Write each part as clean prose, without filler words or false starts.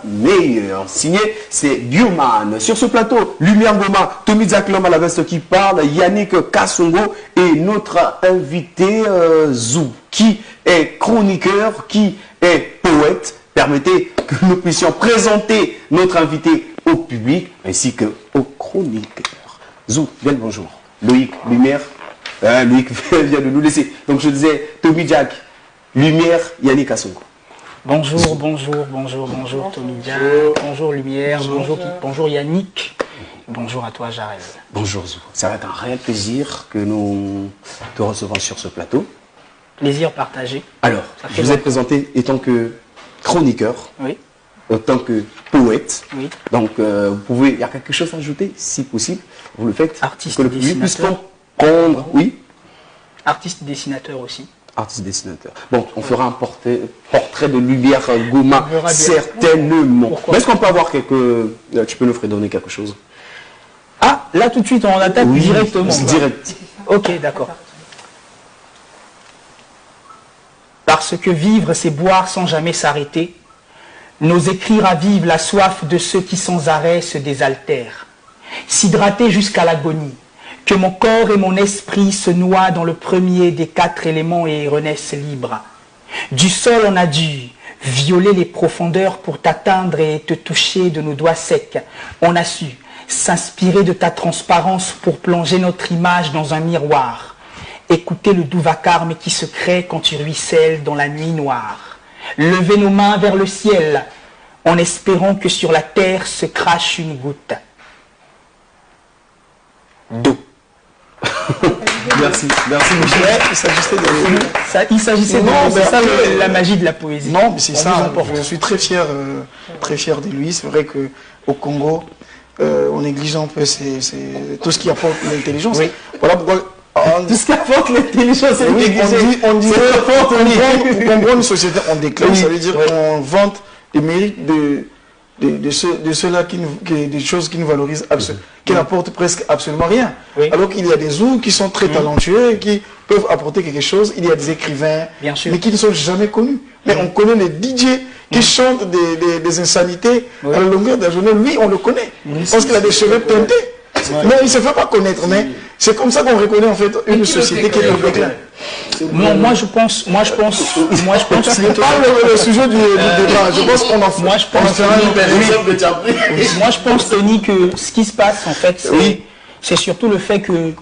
Meilleur. Signé, c'est Bioman. Sur ce plateau, Lumière Goma, Tommy Zaklom à la veste qui parle, Yannick Kassongo et notre invité Zou, qui est chroniqueur, qui est poète. Permettez que nous puissions présenter notre invité au public ainsi qu'aux chroniqueurs. Zou, bien le bonjour. Loïc, Lumière, Loïc vient de nous laisser. Donc je disais, Tommy Jack, Lumière, Yannick Kassongo. Bonjour, bonjour, bonjour, bonjour Tommy Jack, bonjour Lumière, bonjour Yannick, bonjour à toi Jarel. Bonjour Zou, ça va être un réel plaisir que nous te recevons sur ce plateau. Plaisir partagé. Alors, je vous ai présenté étant que chroniqueur, oui. En tant que poète. Oui. Donc, vous pouvez, il y a quelque chose à ajouter, si possible, vous le faites. Artiste, que le public puisse dessinateur. comprendre, oui. Artiste dessinateur aussi. Artiste dessinateur. Bon, on fera un portrait de Lumière Goma, On verra bien. certainement. Pourquoi Mais est-ce qu'on peut avoir quelques... Tu peux nous donner quelque chose? Ah, là tout de suite on attaque Oui, directement. direct. Ok, d'accord. Parce que vivre c'est boire sans jamais s'arrêter, nos écrits ravivent la soif de ceux qui sans arrêt se désaltèrent. S'hydrater jusqu'à l'agonie, que mon corps et mon esprit se noient dans le premier des 4 éléments et renaissent libres. Du sol on a dû violer les profondeurs pour t'atteindre et te toucher de nos doigts secs. On a su s'inspirer de ta transparence pour plonger notre image dans un miroir. Écouter le doux vacarme qui se crée quand tu ruisselles dans la nuit noire. Lever nos mains vers le ciel en espérant que sur la terre se crache une goutte d'eau. Merci Michel. Il s'agissait de c'est ça la magie de la poésie. Non, mais c'est ça. Je suis très fier de lui. C'est vrai qu'au Congo, on néglige un peu tout ce qui apporte l'intelligence. Oui. Voilà pourquoi. Tout ce qui apporte l'intelligence, c'est on dit pour comprendre une société en déclin, oui, ça veut dire qu'on vante les mérites de ceux-là des choses qui nous valorisent absolument, qui n'apportent presque absolument rien. Oui. Alors qu'il y a des zoos qui sont très talentueux et qui peuvent apporter quelque chose. Il y a des écrivains, bien sûr, mais qui ne sont jamais connus. Mais on connaît les DJ qui chantent des insanités à la longueur de la journée. Lui, on le connaît. Parce qu'il a des cheveux teintés. Mais il ne se fait pas connaître. Mais c'est comme ça qu'on reconnaît en fait une société qui est au déclin. Non, moi je pense. Ce n'est pas le sujet du débat. Je pense qu'on en fait. Moi je pense, Tony, que ce qui se passe en fait, c'est surtout le fait que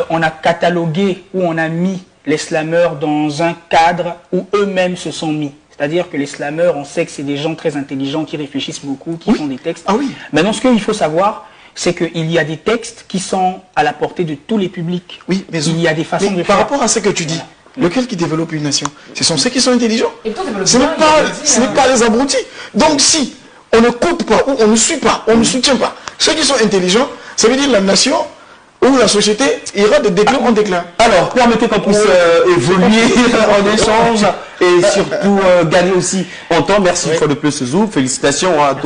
on a catalogué ou on a mis les slameurs dans un cadre où eux-mêmes se sont mis. C'est-à-dire que les slameurs, on sait que c'est des gens très intelligents qui réfléchissent beaucoup, qui font des textes. Ah oui. Maintenant, ce qu'il faut savoir, c'est qu'il y a des textes qui sont à la portée de tous les publics. Oui, mais il y a des façons de faire. Par rapport à ce que tu dis, lequel qui développe une nation? Ce sont ceux qui sont intelligents. Ce n'est pas les abrutis. Donc si on ne coupe pas, ou on ne suit pas, on ne soutient pas ceux qui sont intelligents, ça veut dire la nation ou la société ira de déclin en déclin. Alors, permettez qu'on puisse évoluer en échange et surtout gagner aussi en temps. Merci une fois de plus, Zou. Félicitations à tous.